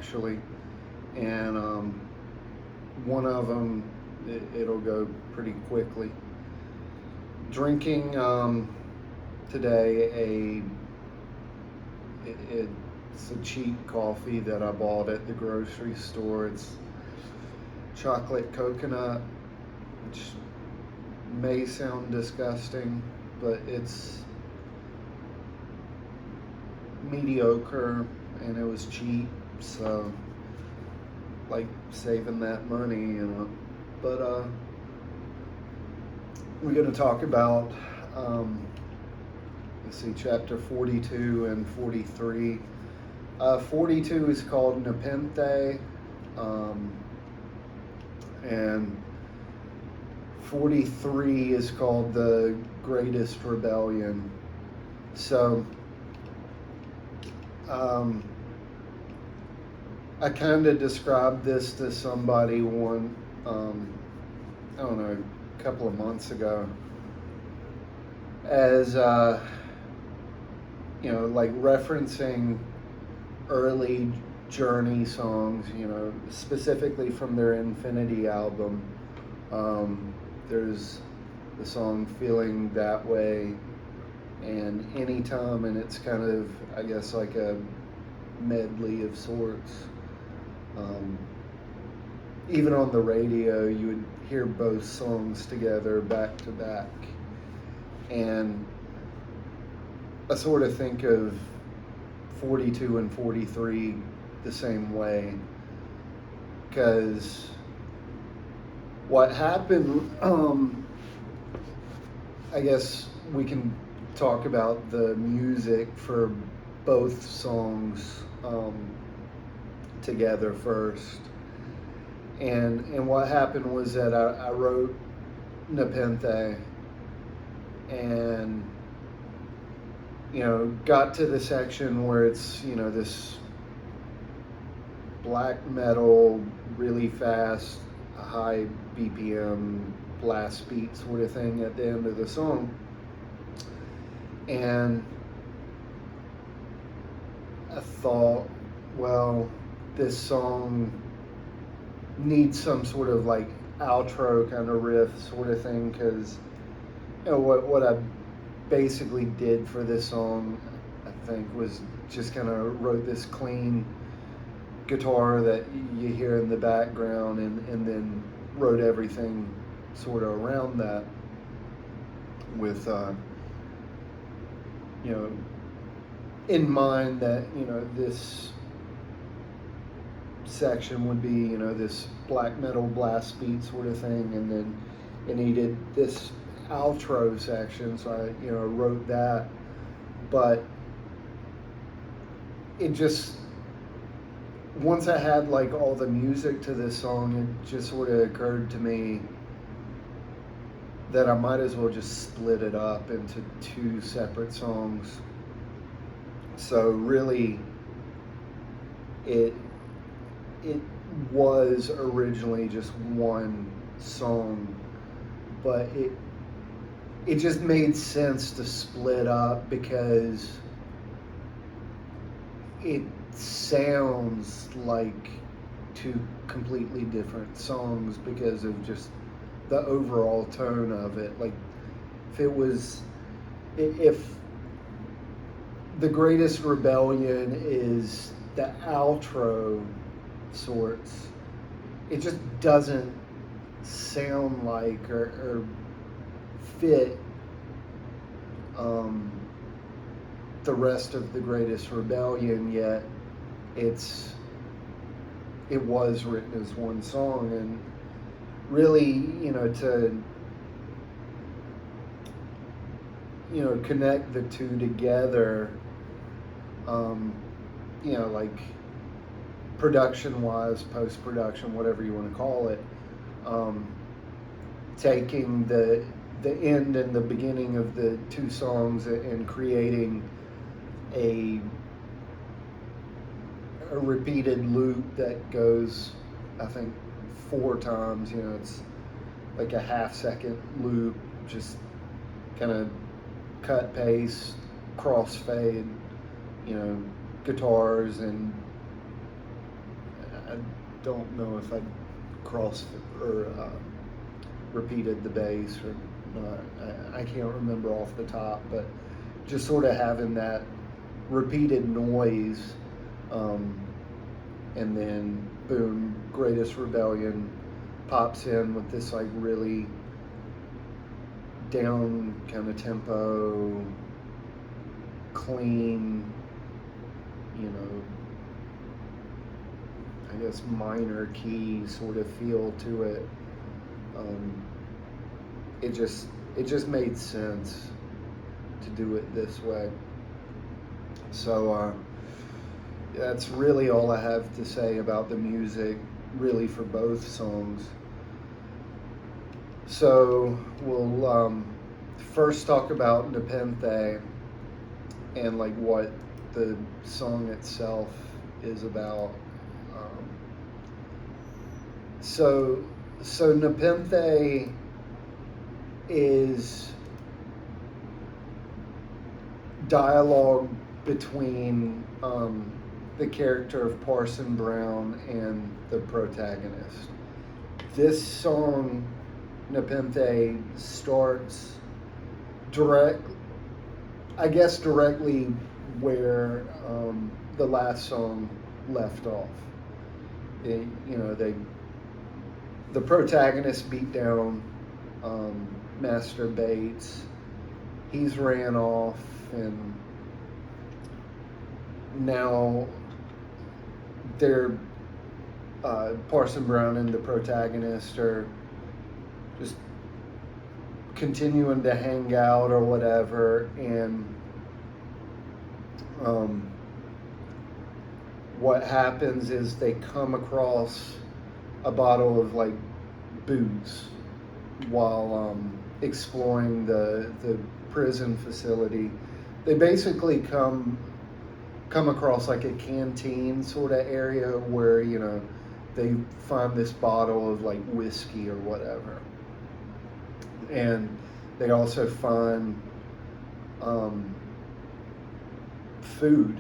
actually, and one of them it'll go pretty quickly. Drinking today it's a cheap coffee that I bought at the grocery store. It's chocolate coconut, which may sound disgusting, but it's mediocre and it was cheap, so like saving that money. But we're going to talk about, let's see, chapter 42 and 43. 42 is called Nepenthe, and 43 is called the Greatest Rebellion. So, I kind of described this to somebody I don't know, a couple of months ago as, like referencing early Journey songs, specifically from their Infinity album. There's the song Feeling That Way and Anytime, and it's kind of, I guess, like a medley of sorts. Even on the radio, you would hear both songs together back to back. And I sort of think of 42 and 43 the same way, because what happened, I guess we can talk about the music for both songs together first. And what happened was that I wrote Nepenthe and, got to the section where it's, this black metal, really fast, high BPM, blast beat sort of thing at the end of the song. And I thought, well, this song needs some sort of like outro kind of riff sort of thing, because what I basically did for this song, I think, was just kind of wrote this clean guitar that you hear in the background, and then wrote everything sort of around that with in mind that this section would be this black metal blast beat sort of thing, and then it needed this outro section, so I wrote that. But it just, once I had like all the music to this song, it just sort of occurred to me that I might as well just split it up into two separate songs. So really, it was originally just one song, but it just made sense to split up, because it sounds like two completely different songs because of just the overall tone of it. Like, if the Greatest Rebellion is the outro sorts, it just doesn't sound like or fit the rest of the Greatest Rebellion, yet it was written as one song. And really, to connect the two together, like production-wise, post-production, whatever you want to call it, taking the end and the beginning of the two songs and creating a repeated loop that goes, I think, 4 times. It's like a half-second loop, just kind of cut, paste, crossfade, guitars and I don't know if I crossed or repeated the bass or not. I can't remember off the top, but just sort of having that repeated noise, um, and then boom, Greatest Rebellion pops in with this like really down kind of tempo, clean, you know, I guess minor key sort of feel to it. Um, it just made sense to do it this way. So that's really all I have to say about the music, really, for both songs. So we'll first talk about Nepenthe and like what the song itself is about. Um, so Nepenthe is dialogue between the character of Parson Brown and the protagonist. This song, Nepenthe, starts directly where the last song left off. The protagonist beat down Master Bates. He's ran off, and now they're Parson Brown and the protagonist are just continuing to hang out or whatever, and what happens is they come across a bottle of like booze while exploring the prison facility. They basically come across like a canteen sort of area where they find this bottle of like whiskey or whatever, and they also find food,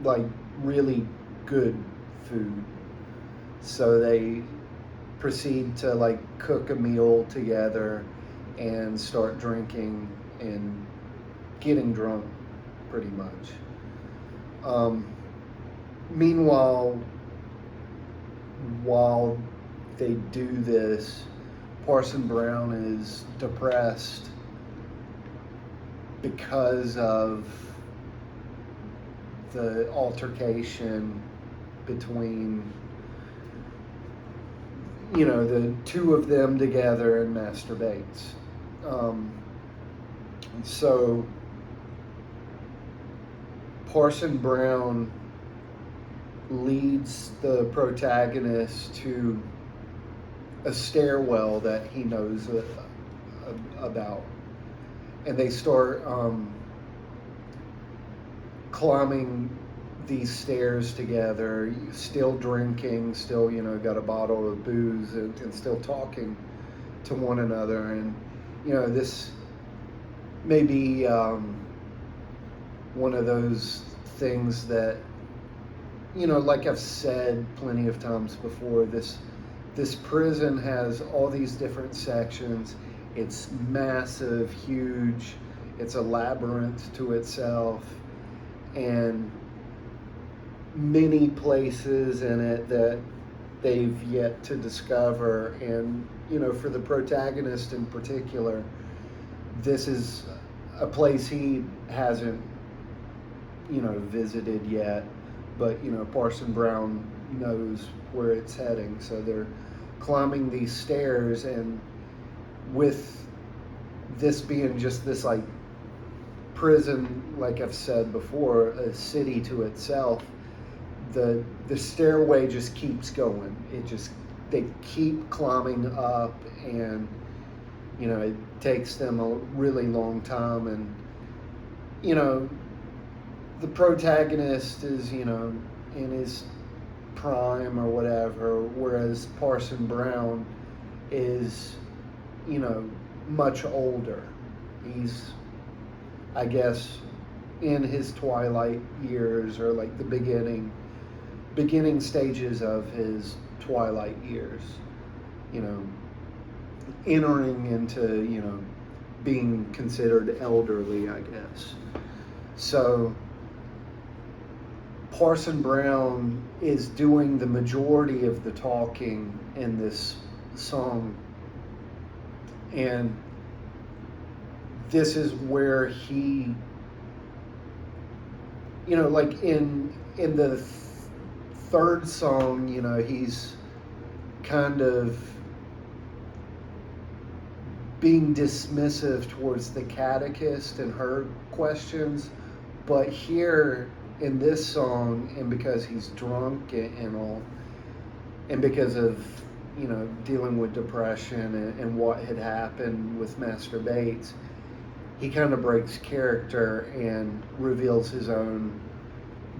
like really good food. So they proceed to like cook a meal together and start drinking and getting drunk, pretty much. Meanwhile, while they do this, Parson Brown is depressed because of the altercation between the two of them together and Master Bates. So Parson Brown leads the protagonist to a stairwell that he knows about, and they start climbing these stairs together, still drinking, still got a bottle of booze, and still talking to one another. And this may be one of those things that like I've said plenty of times before, this prison has all these different sections. It's massive, huge. It's a labyrinth to itself, and many places in it that they've yet to discover. And for the protagonist in particular, this is a place he hasn't visited yet, but Parson Brown knows where it's heading. So they're climbing these stairs, and with this being just this like prison, like I've said before, a city to itself, the stairway just keeps going. They keep climbing up, and it takes them a really long time. And the protagonist is in his prime or whatever, whereas Parson Brown is much older. He's, I guess, in his twilight years, or like the beginning stages of his twilight years, you know, entering into, being considered elderly, I guess. So Parson Brown is doing the majority of the talking in this song, and this is where he, like in the third song, he's kind of being dismissive towards the catechist and her questions, but here in this song, and because he's drunk and all, and because of dealing with depression and what had happened with Master Bates, he kind of breaks character and reveals his own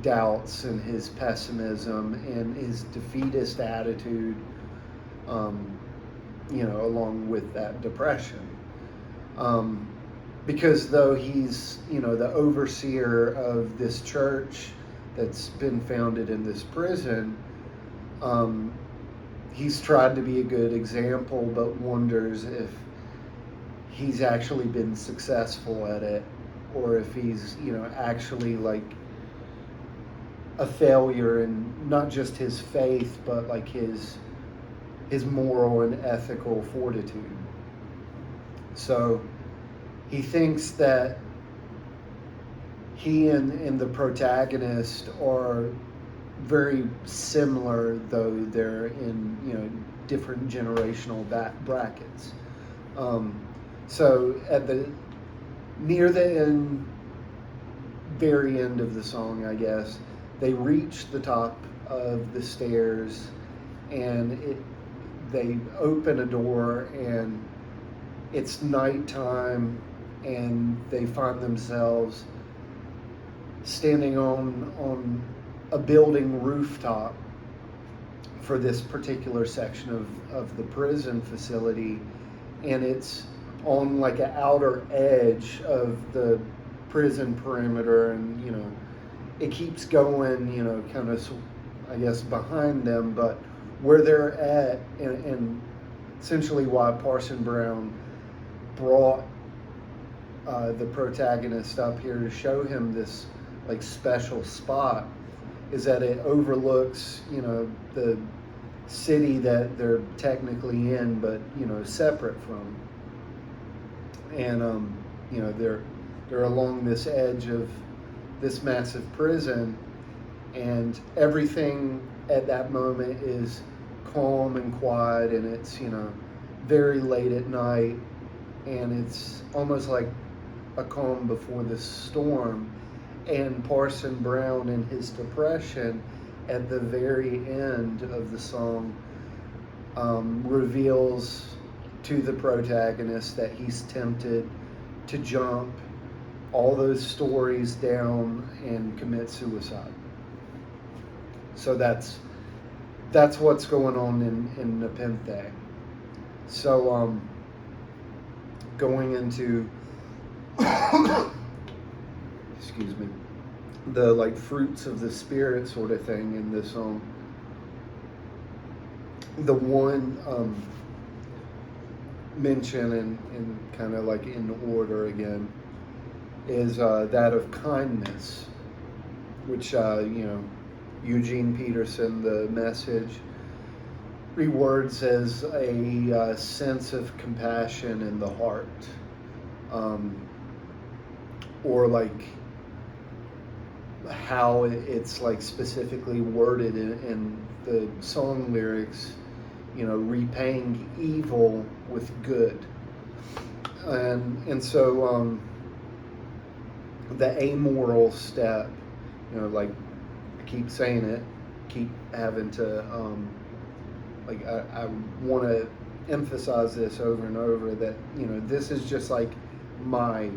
doubts and his pessimism and his defeatist attitude, along with that depression. Because though he's, the overseer of this church that's been founded in this prison, he's tried to be a good example, but wonders if he's actually been successful at it, or if he's, actually like a failure in not just his faith, but like his moral and ethical fortitude. So he thinks that he and the protagonist are very similar, though they're in different generational brackets. So at the near the very end of the song, I guess, they reach the top of the stairs, and they open a door, and it's nighttime, and they find themselves standing on a building rooftop for this particular section of the prison facility, and it's on like an outer edge of the prison perimeter, and it keeps going, kind of, I guess, behind them, but where they're at, and essentially why Parson Brown brought the protagonist up here to show him this like special spot, is that it overlooks, the city that they're technically in, but separate from, and they're along this edge of this massive prison, and everything at that moment is calm and quiet, and it's very late at night, and it's almost like a calm before the storm. And Parson Brown, in his depression, at the very end of the song, reveals to the protagonist that he's tempted to jump all those stories down and commit suicide. So that's what's going on in Nepenthe. So going into excuse me, the like fruits of the spirit sort of thing in this song. The one mention and kind of like in order again is that of kindness, which Eugene Peterson, the Message, rewords as a sense of compassion in the heart, or like how it's like specifically worded in the song lyrics, repaying evil with good, and so the amoral step, like I keep saying it, keep having to I want to emphasize this over and over, that this is just like my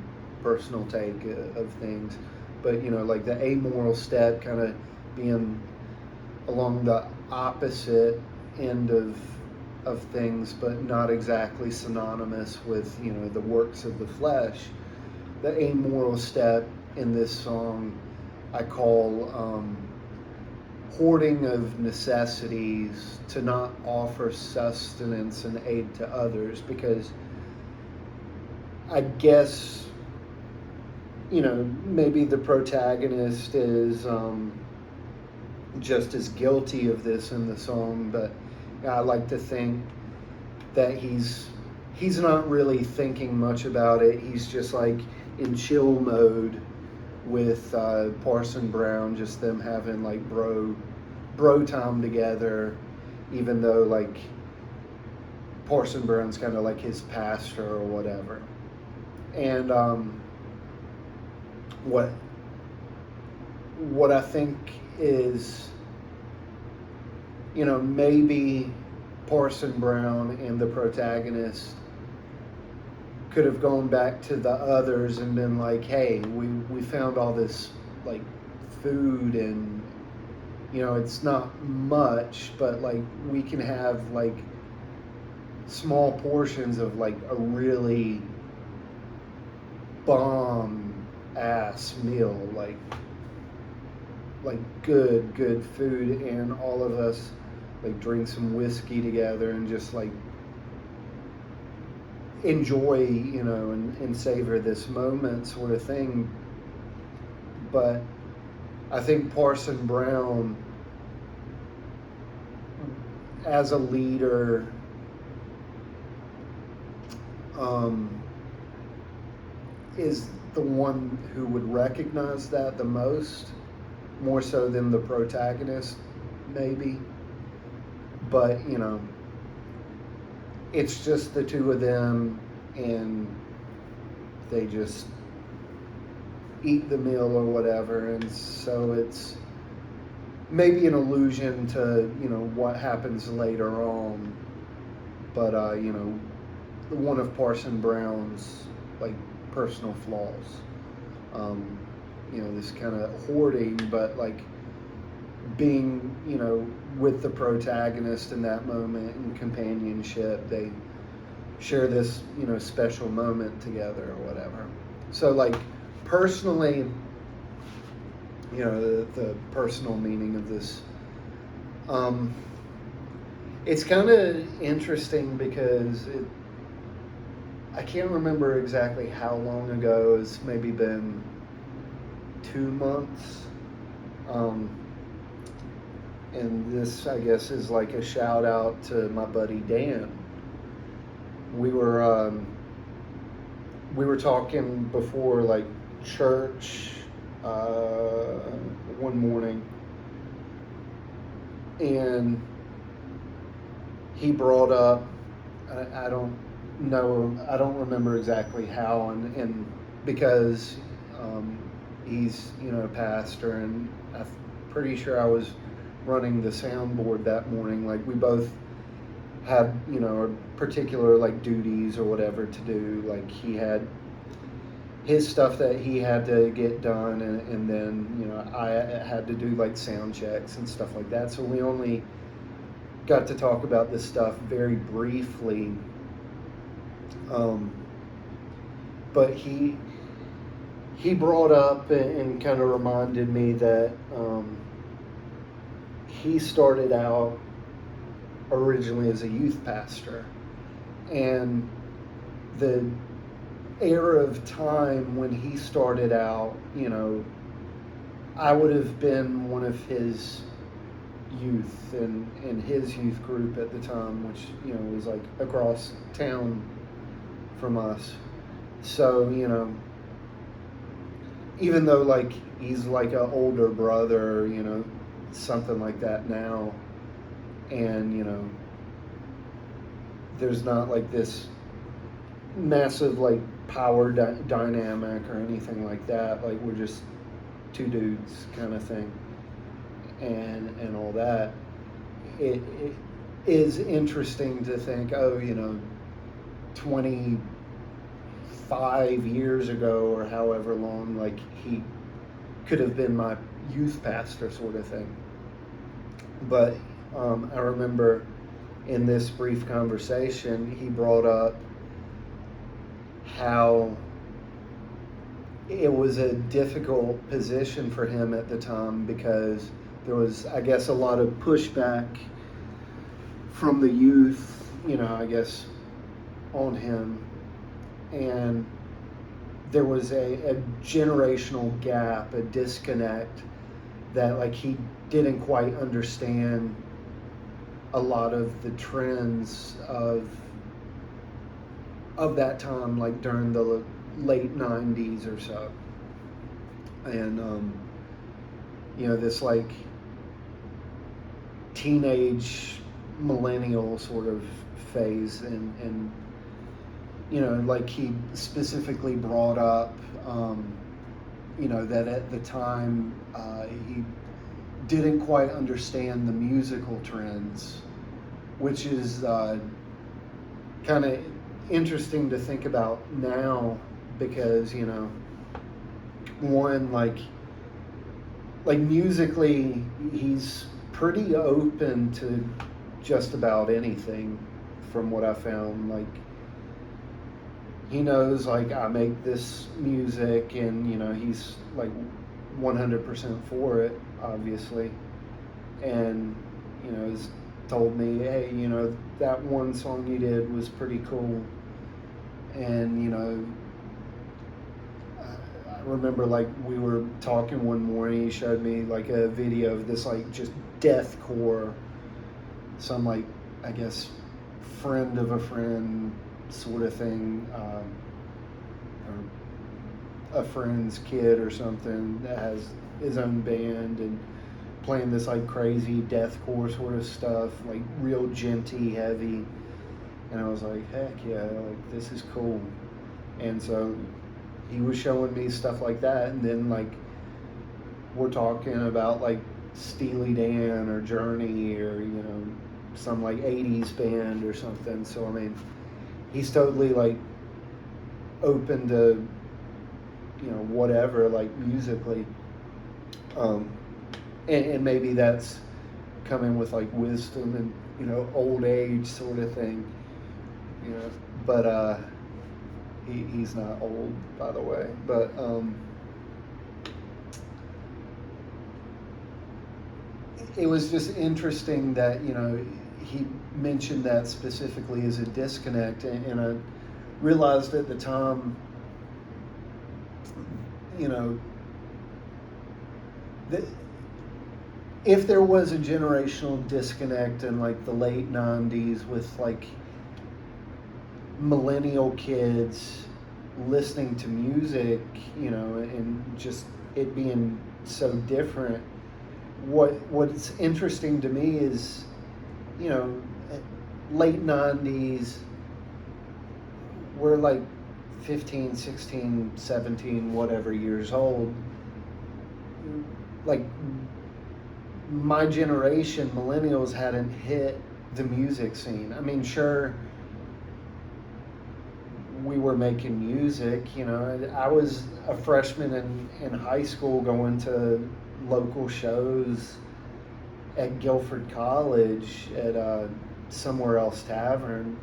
personal take of things, but like the amoral step kind of being along the opposite end of things, but not exactly synonymous with the works of the flesh. The amoral step in this song I call hoarding of necessities to not offer sustenance and aid to others, because I guess, maybe the protagonist is just as guilty of this in the song, but I like to think that he's not really thinking much about it. He's just like in chill mode with Parson Brown, just them having like bro time together, even though like Parson Brown's kind of like his pastor or whatever. And what I think is, maybe Parson Brown and the protagonist could have gone back to the others and been like, hey, we found all this like food, and it's not much, but like we can have like small portions of like a really bomb ass meal, like good food, and all of us like drink some whiskey together and just like enjoy, and savor this moment, sort of thing. But I think Parson Brown, as a leader, is the one who would recognize that the most, more so than the protagonist, maybe. But, it's just the two of them, and they just eat the meal or whatever, and so it's maybe an allusion to, what happens later on. But, one of Parson Brown's, like, personal flaws. This kind of hoarding, but, like, being, with the protagonist in that moment in companionship. They share this, special moment together or whatever. So, like, personally, the personal meaning of this, it's kind of interesting because I can't remember exactly how long ago. It's maybe been 2 months. And this, I guess, is like a shout out to my buddy Dan. We were talking before like church one morning, and he brought up, I don't remember exactly how, and because he's a pastor, and I'm pretty sure I was running the soundboard that morning. Like, we both had particular like duties or whatever to do. Like, he had his stuff that he had to get done, and then I had to do like sound checks and stuff like that. So we only got to talk about this stuff very briefly. But he brought up and kind of reminded me that he started out originally as a youth pastor, and the era of time when he started out, I would have been one of his youth in his youth group at the time, which was like across town from us. So even though like he's like an older brother, something like that now, and there's not like this massive like power dynamic or anything like that. Like, we're just two dudes kind of thing, and all that. It is interesting to think, 25 years ago or however long, like, he could have been my youth pastor, sort of thing. But I remember in this brief conversation, he brought up how it was a difficult position for him at the time because there was, I guess, a lot of pushback from the youth, I guess, on him. And there was a generational gap, a disconnect that, like, he didn't quite understand a lot of the trends of that time, like during the late 90s or so. And this like teenage millennial sort of phase, and like he specifically brought up that at the time he didn't quite understand the musical trends, which is kind of interesting to think about now, because one, like musically he's pretty open to just about anything, from what I found. Like, he knows, like, I make this music, and he's like 100% for it, obviously. And has told me, hey, that one song you did was pretty cool. And I remember, like, we were talking one morning, he showed me like a video of this, like, just deathcore, some, like, I guess, friend of a friend sort of thing, or a friend's kid or something that has his own band, and playing this like crazy deathcore sort of stuff, like real djenty, heavy. And I was like, heck yeah, like, this is cool. And so he was showing me stuff like that, and then, like, we're talking about like Steely Dan or Journey, or some like 80s band or something. So I mean, he's totally like open to whatever, like, musically. And maybe that's coming with like wisdom and old age sort of thing. But he's not old, by the way. But it was just interesting that he mentioned that specifically as a disconnect, and I realized at the time, that if there was a generational disconnect in like the late 90s with like millennial kids listening to music, and just it being so different, what's interesting to me is, late 90s, we're like 15, 16, 17, whatever years old. Like, my generation, millennials, hadn't hit the music scene. I mean, sure, we were making music. I was a freshman in high school going to local shows at Guilford College at Somewhere Else Tavern.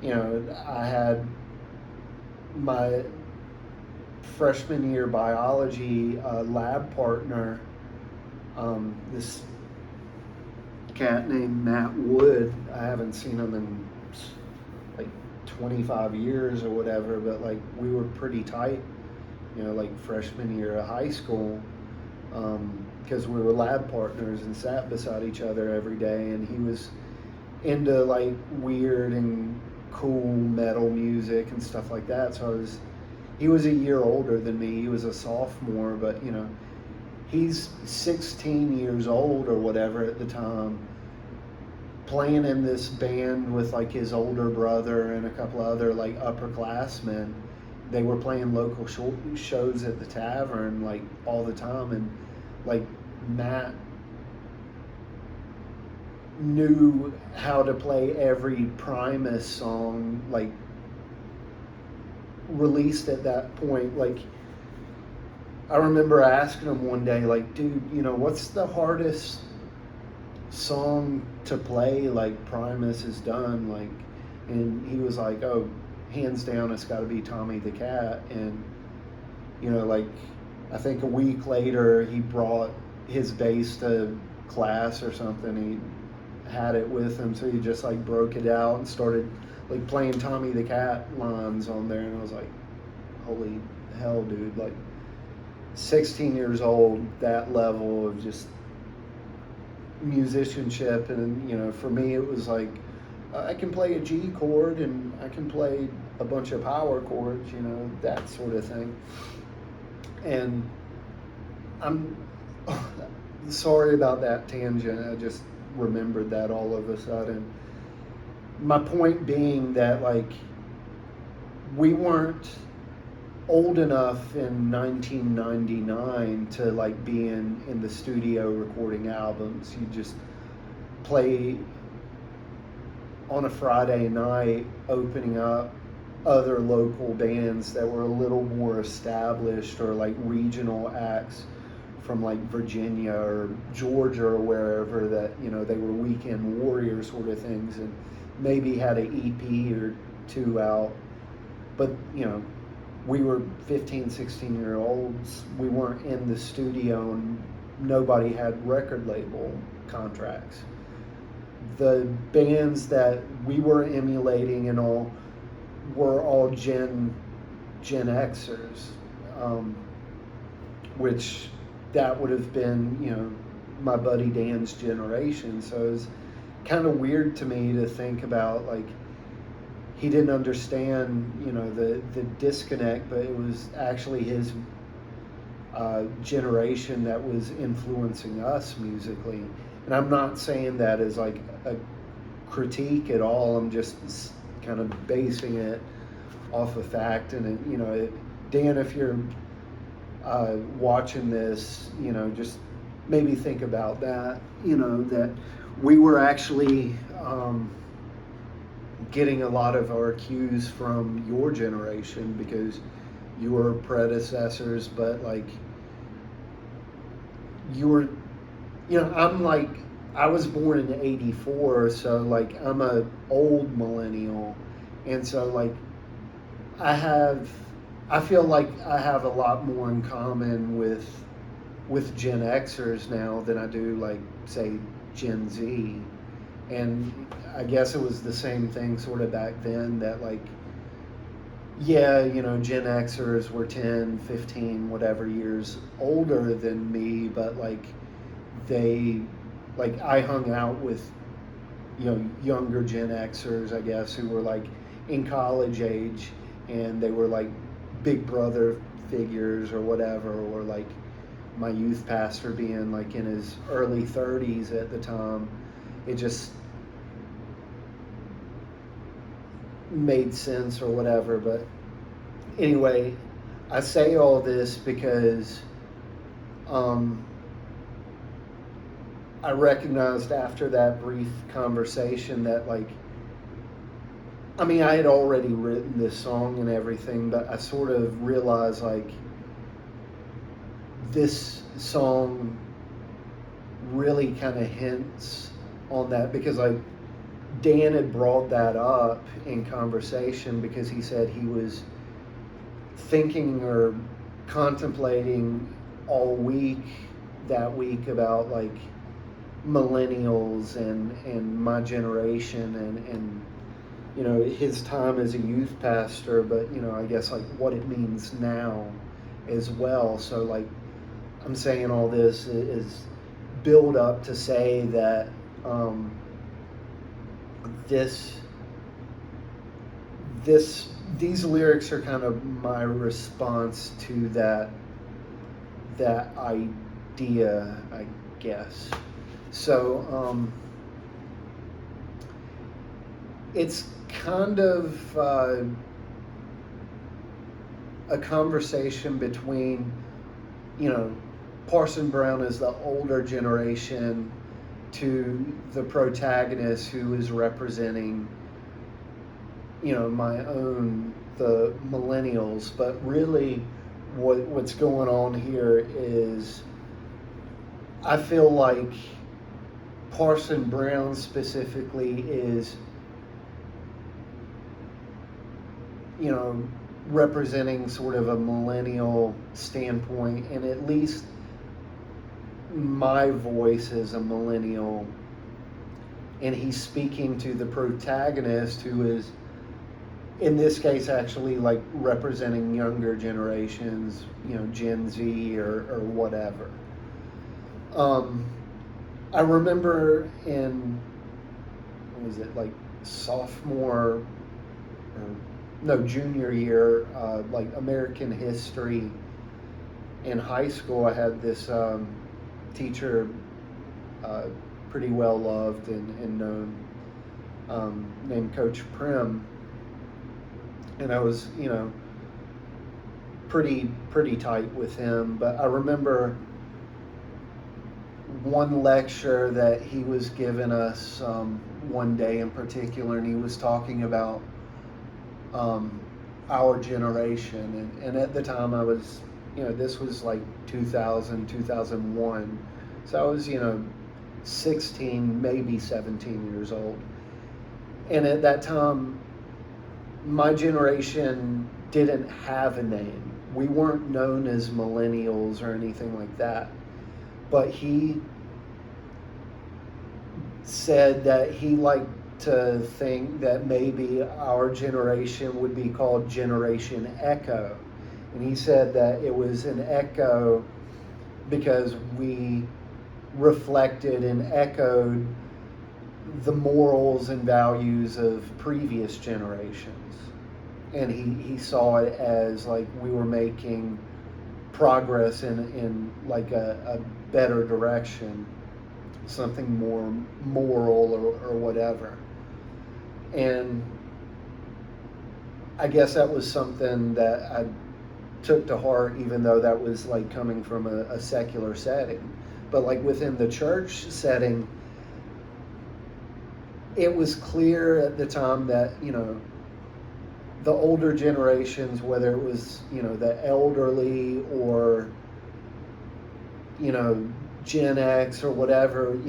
I had my freshman year biology lab partner, this cat named Matt Wood. I haven't seen him in like 25 years or whatever, but like, we were pretty tight, like freshman year of high school, because we were lab partners and sat beside each other every day. And he was into like weird and cool metal music and stuff like that. So he was a year older than me. He was a sophomore, but he's 16 years old or whatever at the time, playing in this band with like his older brother and a couple other like upperclassmen. They were playing local shows at the tavern like all the time, and like, Matt knew how to play every Primus song like released at that point. Like, I remember asking him one day, like, dude, what's the hardest song to play like Primus has done? Like, and he was like, oh, hands down, it's got to be Tommy the Cat. And Like I think a week later he brought his bass to class or something. He had it with him, so he just like broke it out and started like playing Tommy the Cat lines on there, and I was like, holy hell, dude! Like 16 years old, that level of just musicianship, and for me it was like I can play a G chord and I can play a bunch of power chords, that sort of thing. And I'm sorry about that tangent. I just remembered that all of a sudden. My point being that like we weren't old enough in 1999 to like be in the studio recording albums. You just play on a Friday night opening up other local bands that were a little more established, or like regional acts from like Virginia or Georgia or wherever, that they were weekend warrior sort of things, and maybe had an EP or two out. But we were 15, 16 year olds. We weren't in the studio, and nobody had record label contracts. The bands that we were emulating and all were all Gen Xers, which that would have been, my buddy Dan's generation. So it was kind of weird to me to think about like he didn't understand, the disconnect, but it was actually his generation that was influencing us musically. And I'm not saying that as like a critique at all. I'm just kind of basing it off of fact. And Dan, if you're watching this, just maybe think about that. That we were actually getting a lot of our cues from your generation because you were predecessors, but like you were, I'm like, I was born in '84, so like I'm a old millennial, and so like I feel like I have a lot more in common with Gen Xers now than I do like say Gen Z. And I guess it was the same thing sort of back then, that like, yeah, Gen Xers were 10, 15, whatever years older than me, but like they, like I hung out with, younger Gen Xers, I guess, who were like in college age, and they were like big brother figures or whatever, or like my youth pastor being like in his early 30s at the time. It just made sense or whatever. But anyway, I say all this because I recognized after that brief conversation that like, I mean, I had already written this song and everything, but I sort of realized like this song really kind of hints on that, because like Dan had brought that up in conversation because he said he was thinking or contemplating all week that week about like millennials and my generation and his time as a youth pastor, but I guess like what it means now as well. So like I'm saying all this is build up to say that these lyrics are kind of my response to that idea, I guess. So it's kind of a conversation between, Parson Brown is the older generation to the protagonist who is representing, my own, the millennials. But really what's going on here is I feel like Parson Brown specifically is, representing sort of a millennial standpoint, and at least my voice is a millennial, and he's speaking to the protagonist, who is in this case actually like representing younger generations, Gen Z or whatever. I remember in, what was it, like sophomore or no, junior year, like American history in high school. I had this teacher, pretty well loved and known, named Coach Prim, and I was, pretty tight with him. But I remember one lecture that he was giving us, one day in particular, and he was talking about our generation, and at the time I was, this was like 2000, 2001, so I was, 16, maybe 17 years old, and at that time my generation didn't have a name. We weren't known as millennials or anything like that, but he said that he liked to think that maybe our generation would be called Generation Echo. And he said that it was an echo because we reflected and echoed the morals and values of previous generations. And he saw it as like we were making progress in like a better direction, something more moral or whatever. And I guess that was something that I took to heart, even though that was like coming from a secular setting. But like within the church setting, it was clear at the time that, the older generations, whether it was, the elderly or, Gen X or whatever,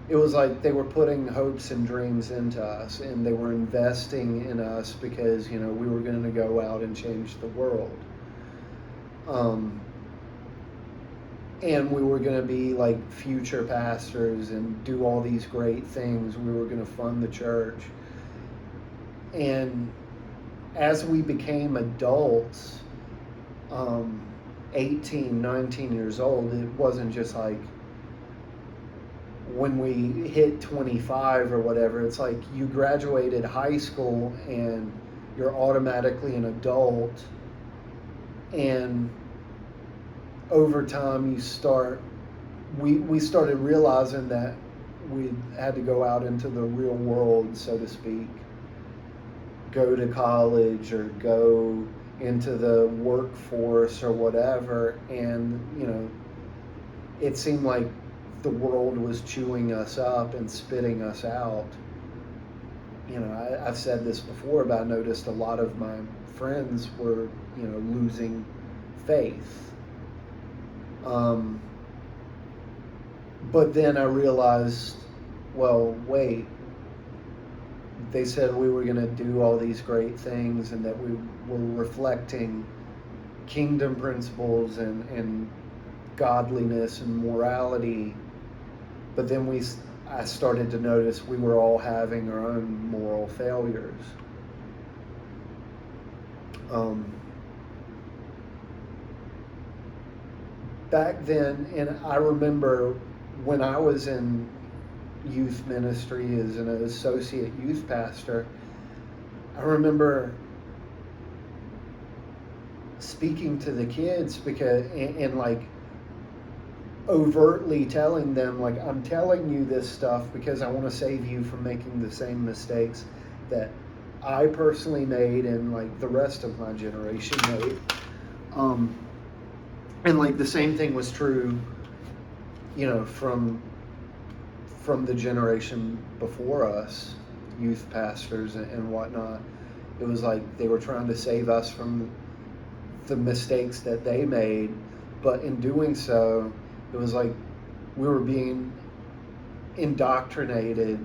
it was like they were putting hopes and dreams into us, and they were investing in us because, we were going to go out and change the world. And we were going to be like future pastors and do all these great things. We were going to fund the church. And as we became adults, 18, 19 years old, it wasn't just like when we hit 25 or whatever. It's like you graduated high school and you're automatically an adult, and over time we started realizing that we had to go out into the real world, so to speak, go to college or go into the workforce or whatever. And it seemed like the world was chewing us up and spitting us out. I've said this before, but I noticed a lot of my friends were losing faith. But then I realized, well, wait, they said we were going to do all these great things and that we were reflecting kingdom principles and godliness and morality. But then I started to notice we were all having our own moral failures. Back then, and I remember when I was in youth ministry as an associate youth pastor, I remember speaking to the kids and like overtly telling them, like, I'm telling you this stuff because I want to save you from making the same mistakes that I personally made and like the rest of my generation made. And like the same thing was true, from the generation before us, youth pastors and whatnot. It was like they were trying to save us from the mistakes that they made, but in doing so, it was like we were being indoctrinated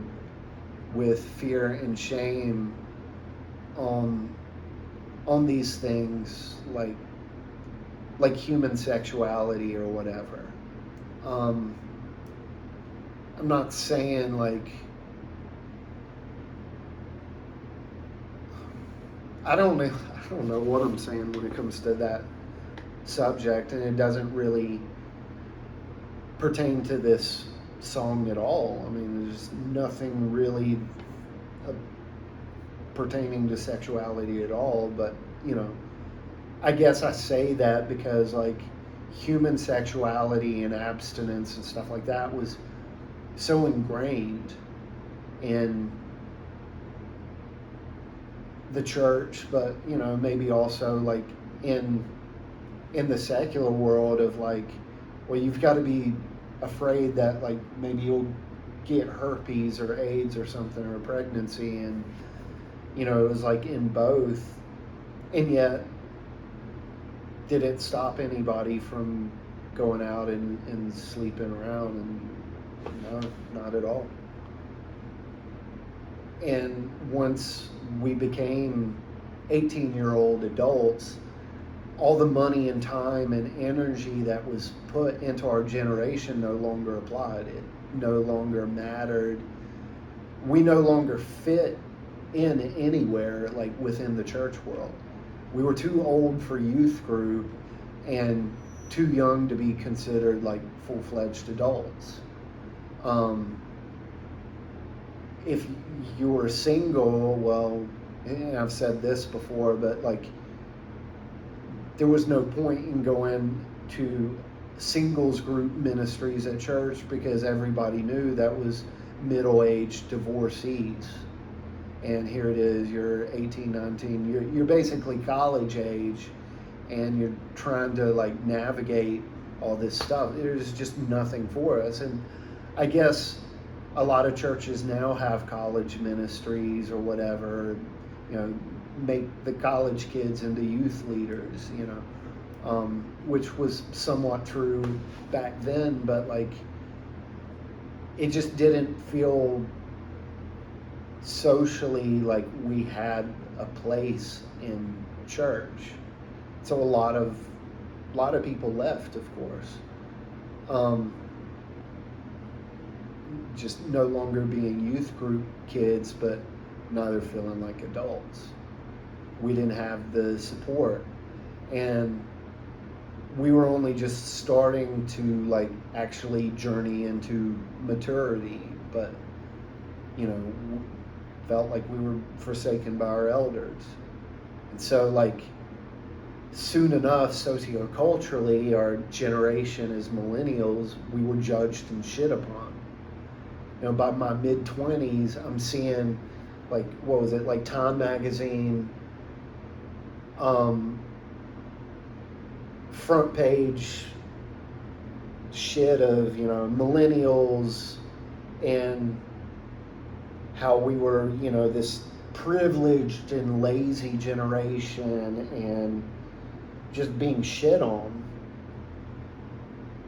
with fear and shame, on these things like human sexuality or whatever. Um, I'm not saying like I don't know what I'm saying when it comes to that subject, and it doesn't really pertain to this song at all. I mean, there's nothing really uh, pertaining to sexuality at all. But you know, I guess I say that because like human sexuality and abstinence and stuff like that was so ingrained in the church, but you know, maybe also like in in the secular world of like, well, you've got to be afraid that like maybe you'll get herpes or AIDS or something or pregnancy, and you know, it was like in both, and yet did it stop anybody from going out and sleeping around? And no, not at all. And once we became 18-year-old adults, all the money and time and energy that was put into our generation no longer applied. It no longer mattered. We no longer fit in anywhere like within the church world. We were too old for youth group and too young to be considered like full-fledged adults. Um, if you were single, well, and I've said this before, but like there was no point in going to singles group ministries at church because everybody knew that was middle-aged divorcees. And here it is, you're 18, 19, you're basically college age, and you're trying to like navigate all this stuff. There's just nothing for us. And I guess a lot of churches now have college ministries or whatever, you know, make the college kids into youth leaders, you know, which was somewhat true back then, but like it just didn't feel socially like we had a place in church. So a lot of people left, of course. Um, just no longer being youth group kids, but neither feeling like adults. We didn't have the support, and we were only just starting to like actually journey into maturity, but you know, felt like we were forsaken by our elders. And so like soon enough, socioculturally, our generation as millennials, we were judged and shit upon. You know, by my mid-20s, I'm seeing like, what was it, like Time magazine, front page shit of, you know, millennials and how we were, you know, this privileged and lazy generation and just being shit on.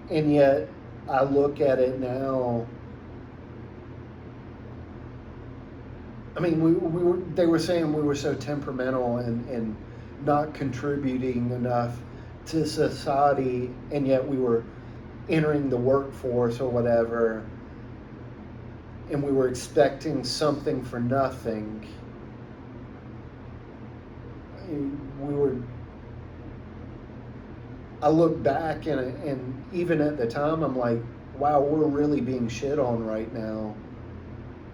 And yet I look at it now. I mean, they were saying we were so temperamental and not contributing enough to society, and yet we were entering the workforce or whatever, and we were expecting something for nothing. I look back and even at the time, I'm like, wow, we're really being shit on right now,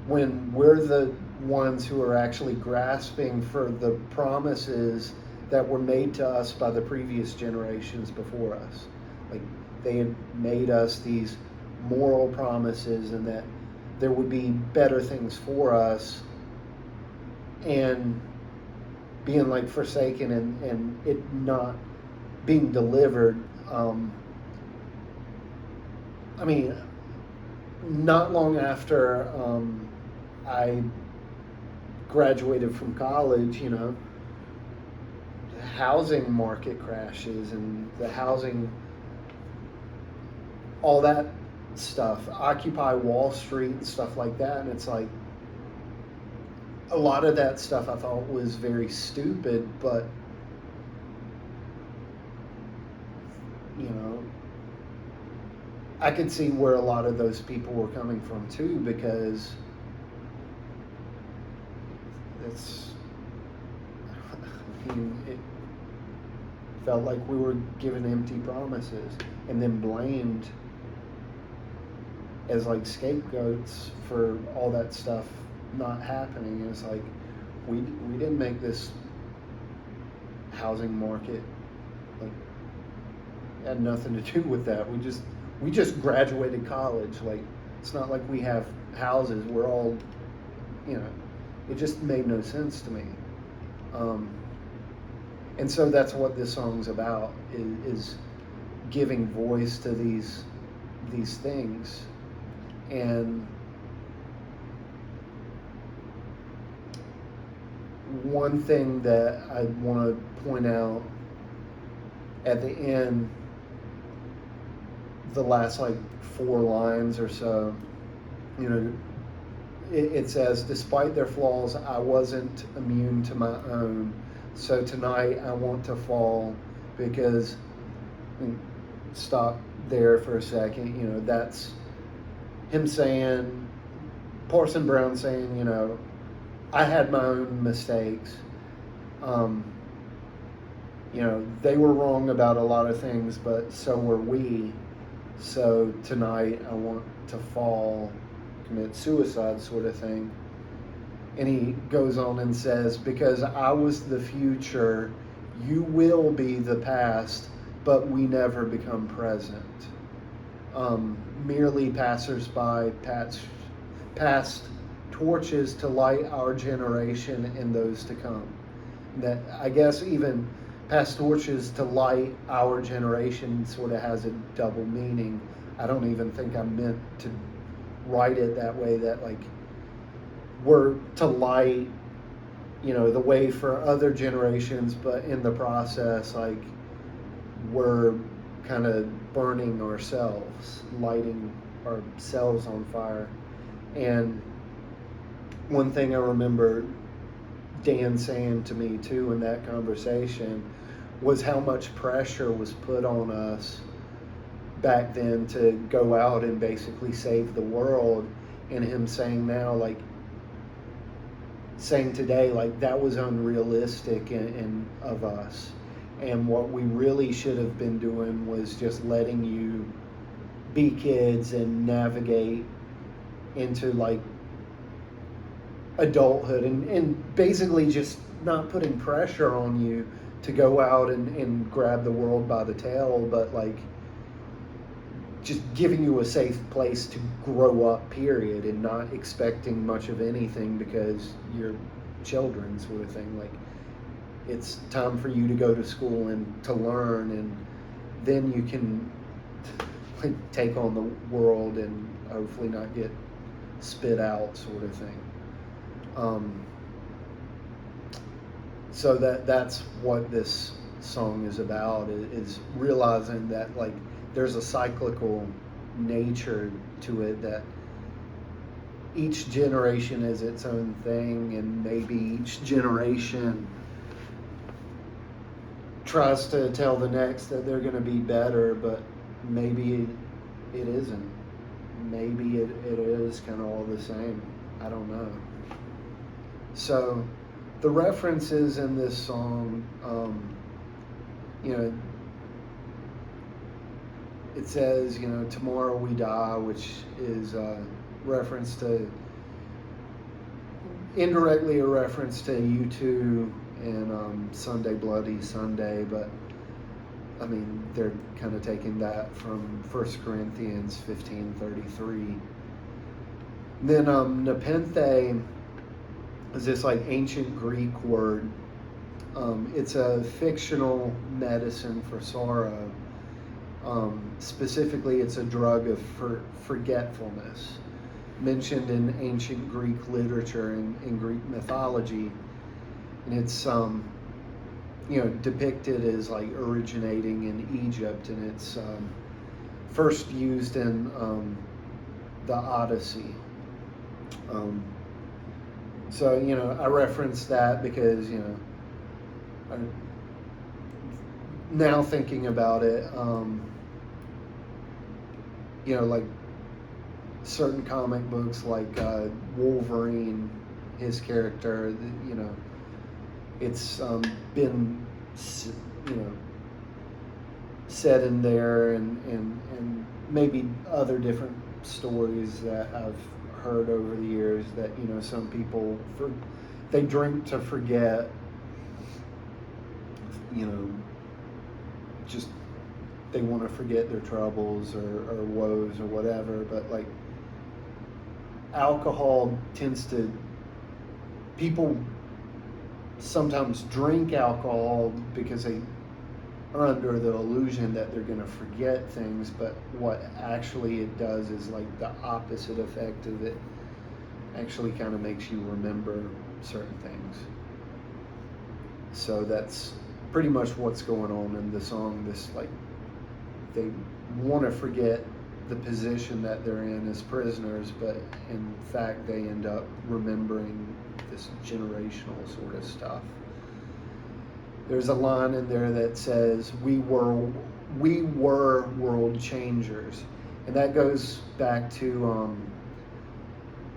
when we're the ones who are actually grasping for the promises that were made to us by the previous generations before us. Like, they had made us these moral promises and that there would be better things for us, and being like forsaken and it not being delivered. I mean, not long after I graduated from college, you know, the housing market crashes and the housing, all that stuff, Occupy Wall Street and stuff like that. And it's like, a lot of that stuff I thought was very stupid, but you know, I could see where a lot of those people were coming from too, because it's, I mean, it felt like we were given empty promises and then blamed as like scapegoats for all that stuff not happening. And it's like, we didn't make this housing market, like, had nothing to do with that. We just graduated college. Like, it's not like we have houses. We're all, you know, it just made no sense to me. Um, and so that's what this song's about, is giving voice to these things. And one thing that I want to point out at the end, the last like 4 lines or so, you know, it says, despite their flaws, I wasn't immune to my own. So tonight I want to fall, because, stop there for a second, you know, that's him saying, Parson Brown saying, you know, I had my own mistakes. Um, you know, they were wrong about a lot of things, but so were we. So tonight I want to fall, commit suicide, sort of thing. And he goes on and says, because I was the future, you will be the past, but we never become present. Merely passersby passed torches to light our generation and those to come. That, I guess, even pass torches to light our generation sort of has a double meaning. I don't even think I meant to write it that way, that like we're to light, you know, the way for other generations, but in the process, like, we're kind of burning ourselves, lighting ourselves on fire. And one thing I remember Dan saying to me too in that conversation was how much pressure was put on us back then to go out and basically save the world, and him saying now, like, saying today, like, that was unrealistic in of us, and what we really should have been doing was just letting you be kids and navigate into like adulthood, and basically just not putting pressure on you to go out and grab the world by the tail, but like just giving you a safe place to grow up, period, and not expecting much of anything because you're children, sort of thing. Like, it's time for you to go to school and to learn, and then you can like take on the world and hopefully not get spit out, sort of thing. So that's what this song is about, is realizing that like there's a cyclical nature to it, that each generation is its own thing, and maybe each generation tries to tell the next that they're going to be better, but maybe it isn't. Maybe it is kind of all the same. I don't know. So the references in this song, you know, it says, you know, tomorrow we die, which is a reference to, indirectly a reference to U2 and Sunday Bloody Sunday, but I mean, they're kind of taking that from 1 Corinthians 15:33. Then nepenthe is this like ancient Greek word. It's a fictional medicine for sorrow. Specifically, it's a drug of forgetfulness, mentioned in ancient Greek literature and in Greek mythology. And it's you know, depicted as like originating in Egypt, and it's first used in the Odyssey. So, you know, I reference that because, you know, now thinking about it, like certain comic books, like Wolverine, his character, it's been, you know, set in there, and maybe other different stories that I've heard over the years that, some people, they drink to forget, just they want to forget their troubles or woes or whatever. But like alcohol tends to, people sometimes drink alcohol because they are under the illusion that they're going to forget things, but what actually it does is like the opposite effect of it actually kind of makes you remember certain things. So that's pretty much what's going on in the song. This, like, they want to forget the position that they're in as prisoners, but in fact they end up remembering this generational sort of stuff. There's a line in there that says, we were world changers. And that goes back to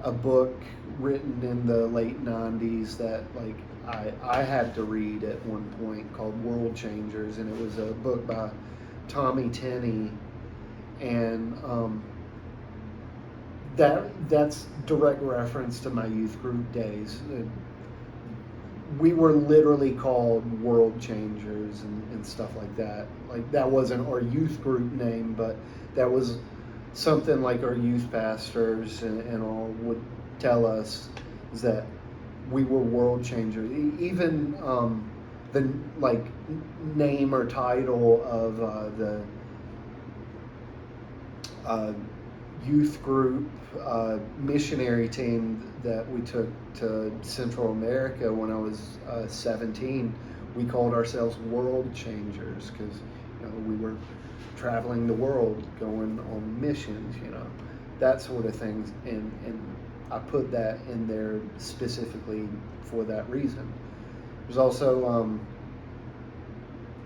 a book written in the late 90s that, like, I had to read at one point, called World Changers, and it was a book by Tommy Tenney, and that's direct reference to my youth group days. We were literally called World Changers and stuff like that. Like, that wasn't our youth group name, but that was something like our youth pastors and all would tell us, is that we were world changers. Even the, like, name or title of the youth group missionary team that we took to Central America when I was 17, we called ourselves World Changers, because we were traveling the world, going on missions, that sort of things, and I put that in there specifically for that reason. There's also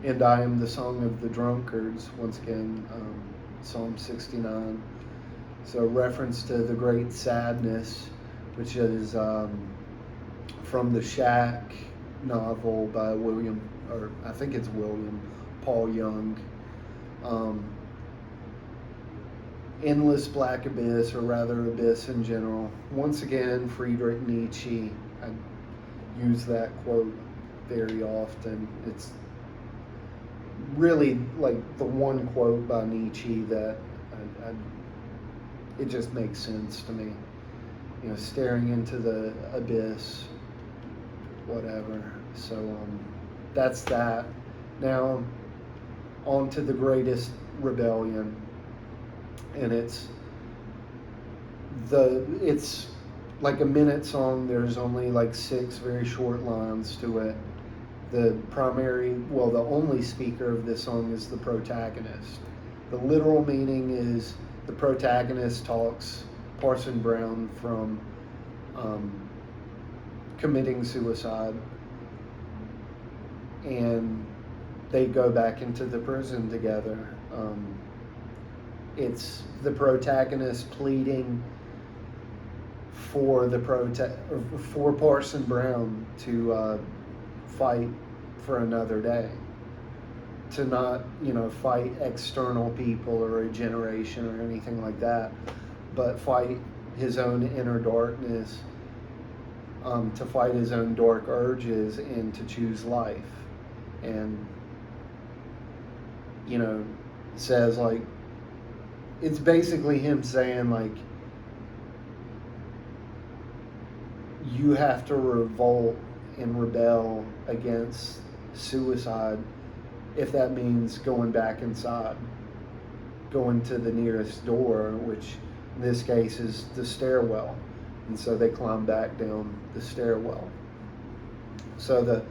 "And I Am the Song of the Drunkards," once again, Psalm 69. So reference to the great sadness, which is from the Shack novel by William Paul Young. Endless black abyss, or rather abyss in general. Once again, Friedrich Nietzsche. I use that quote very often. It's really like the one quote by Nietzsche that it just makes sense to me. Staring into the abyss, whatever. So that's that. Now on to the greatest rebellion, and it's like a minute song. There's only like 6 very short lines to it. The only speaker of this song is the protagonist. The literal meaning is the protagonist talks Parson Brown from committing suicide, and they go back into the prison together. It's the protagonist pleading for for Parson Brown to fight for another day, to not fight external people or a generation or anything like that, but fight his own inner darkness, to fight his own dark urges, and to choose life. And says, like, it's basically him saying, like, you have to revolt and rebel against suicide, if that means going back inside, going to the nearest door, which in this case is the stairwell. And so they climb back down the stairwell. So the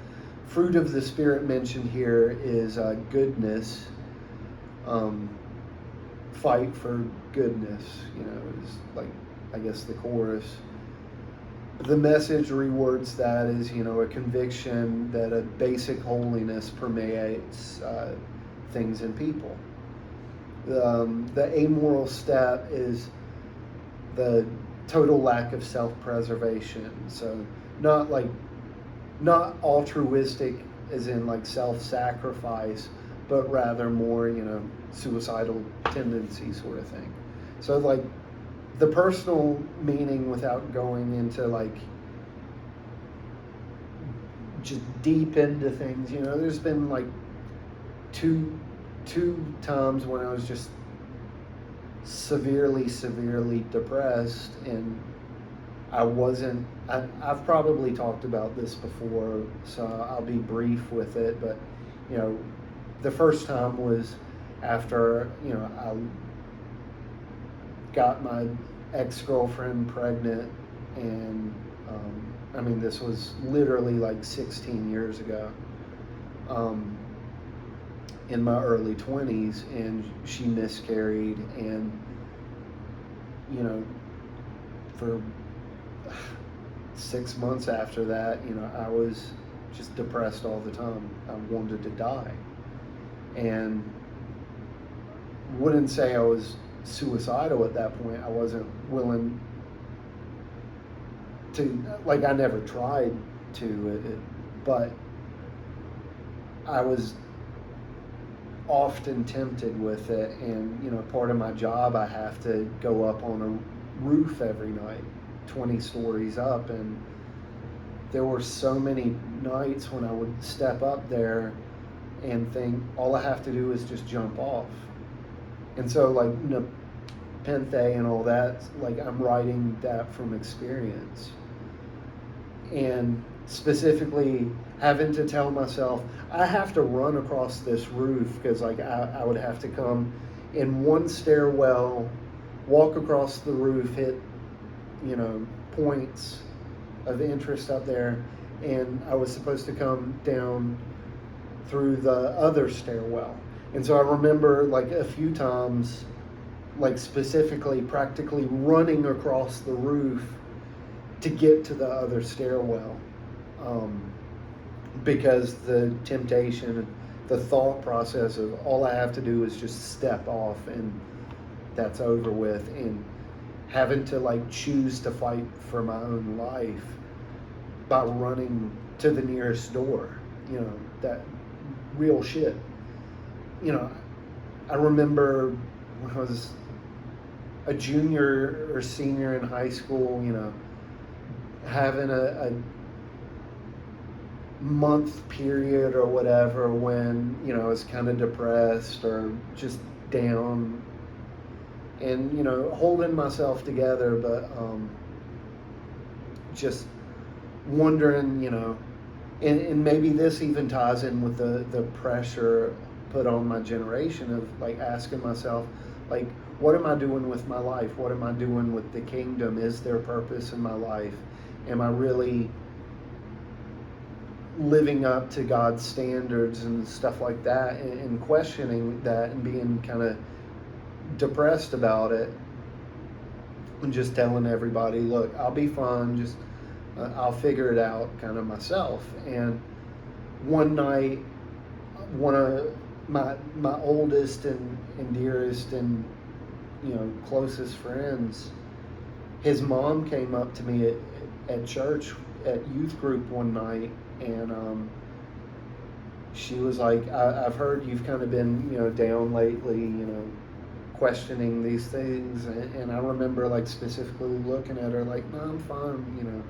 fruit of the Spirit mentioned here is goodness. Fight for goodness, is like, I guess, the chorus. the message rewords that as, a conviction that a basic holiness permeates things and people. The amoral step is the total lack of self-preservation. So not like not altruistic as in like self-sacrifice, but rather more, suicidal tendency sort of thing. So like the personal meaning, without going into like just deep into things, there's been like two times when I was just severely depressed, and I've probably talked about this before, so I'll be brief with it, but the first time was after I got my ex-girlfriend pregnant, and this was literally like 16 years ago, in my early 20s, and she miscarried, and for 6 months after that, I was just depressed all the time. I wanted to die, and wouldn't say I was suicidal at that point. I wasn't willing to, like, I never tried to, but I was often tempted with it. And part of my job, I have to go up on a roof every night, 20 stories up, and there were so many nights when I would step up there and think all I have to do is just jump off. And so like Nepenthe and all that, like I'm writing that from experience, and specifically having to tell myself I have to run across this roof, because like I would have to come in one stairwell, walk across the roof, hit points of interest up there, and I was supposed to come down through the other stairwell. And so I remember like a few times, like specifically practically running across the roof to get to the other stairwell, because the temptation, the thought process of all I have to do is just step off and that's over with, and having to like choose to fight for my own life by running to the nearest door, that real shit. I remember when I was a junior or senior in high school, having a month period or whatever when, I was kind of depressed or just down, and, holding myself together, but just wondering, and maybe this even ties in with the pressure put on my generation of like asking myself, like, what am I doing with my life? What am I doing with the kingdom? Is there purpose in my life? Am I really living up to God's standards and stuff like that, and questioning that and being kind of depressed about it, and just telling everybody, look, I'll be fine, just I'll figure it out kind of myself. And one night, one of my oldest and dearest and closest friends, his mom came up to me at church at youth group one night, and she was like, I've heard you've kind of been down lately, questioning these things. And I remember like specifically looking at her like, no, I'm fine,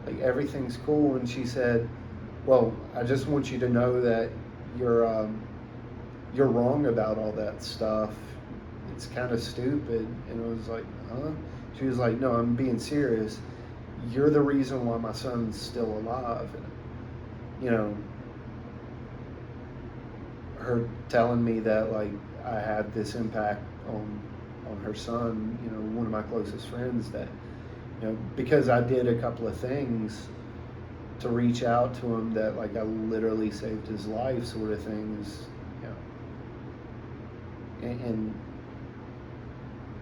like everything's cool. And she said, well, I just want you to know that you're wrong about all that stuff. It's kind of stupid. And I was like, huh? She was like, no, I'm being serious. You're the reason why my son's still alive. And, her telling me that like I had this impact on her son, one of my closest friends, that because I did a couple of things to reach out to him, that like I literally saved his life, sort of thing, is and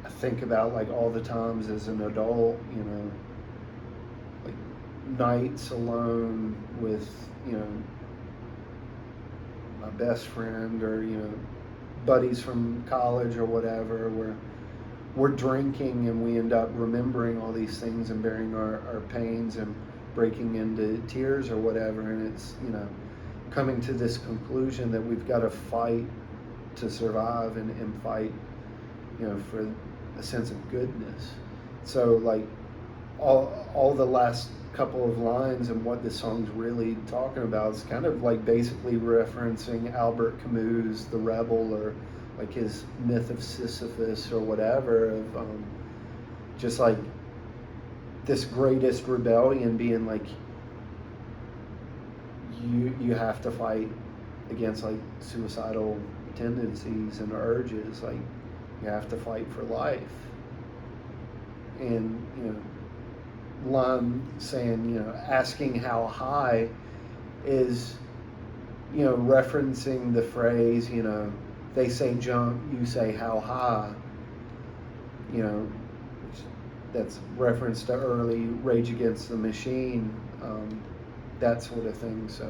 I think about like all the times as an adult, like nights alone with, my best friend, or, buddies from college or whatever, where we're drinking and we end up remembering all these things and bearing our pains and breaking into tears or whatever. And it's, coming to this conclusion that we've got to fight to survive, and fight, for a sense of goodness. So, like, all the last couple of lines and what this song's really talking about is kind of like basically referencing Albert Camus' The Rebel, or like his myth of Sisyphus or whatever, of just like this greatest rebellion being like, you have to fight against like suicidal tendencies and urges. Like, you have to fight for life. And, line saying, asking how high is, referencing the phrase, they say jump, you say how high, that's reference to early Rage Against the Machine, that sort of thing. So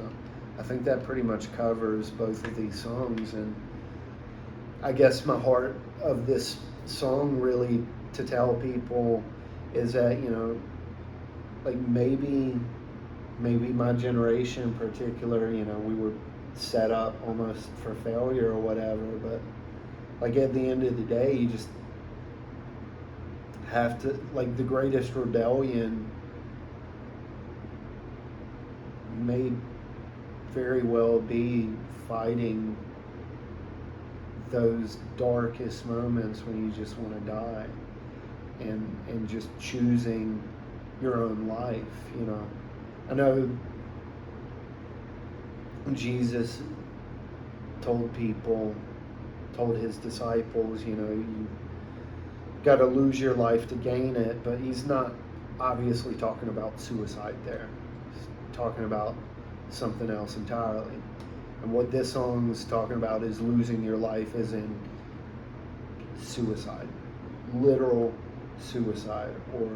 I think that pretty much covers both of these songs. And I guess my heart of this song really to tell people is that, like maybe my generation in particular, we were set up almost for failure or whatever, but like at the end of the day, you just have to, like, the greatest rebellion may very well be fighting those darkest moments when you just want to die, and just choosing your own life. I know Jesus told his disciples, you got to lose your life to gain it, but he's not obviously talking about suicide there. He's talking about something else entirely. And what this song's talking about is losing your life as in suicide, literal suicide, or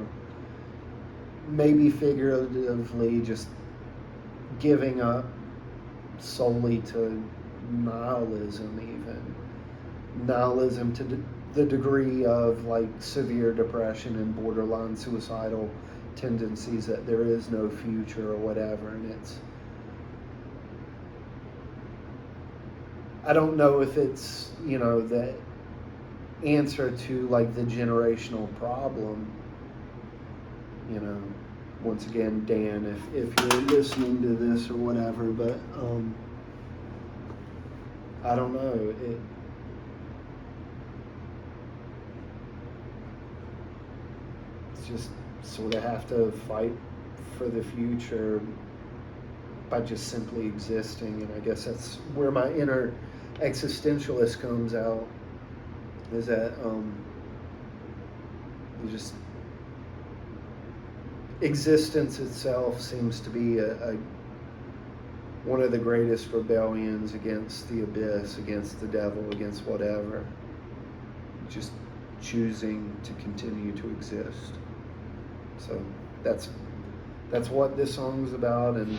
maybe figuratively just giving up solely to nihilism, even nihilism to the degree of like severe depression and borderline suicidal tendencies, that there is no future or whatever. And I don't know if it's, the answer to like the generational problem. Once again, Dan, if you're listening to this or whatever, but I don't know. It's just sort of have to fight for the future by just simply existing. And I guess that's where my inner existentialist comes out, is that just existence itself seems to be one of the greatest rebellions against the abyss, against the devil, against whatever. Just choosing to continue to exist. So that's what this song's about. And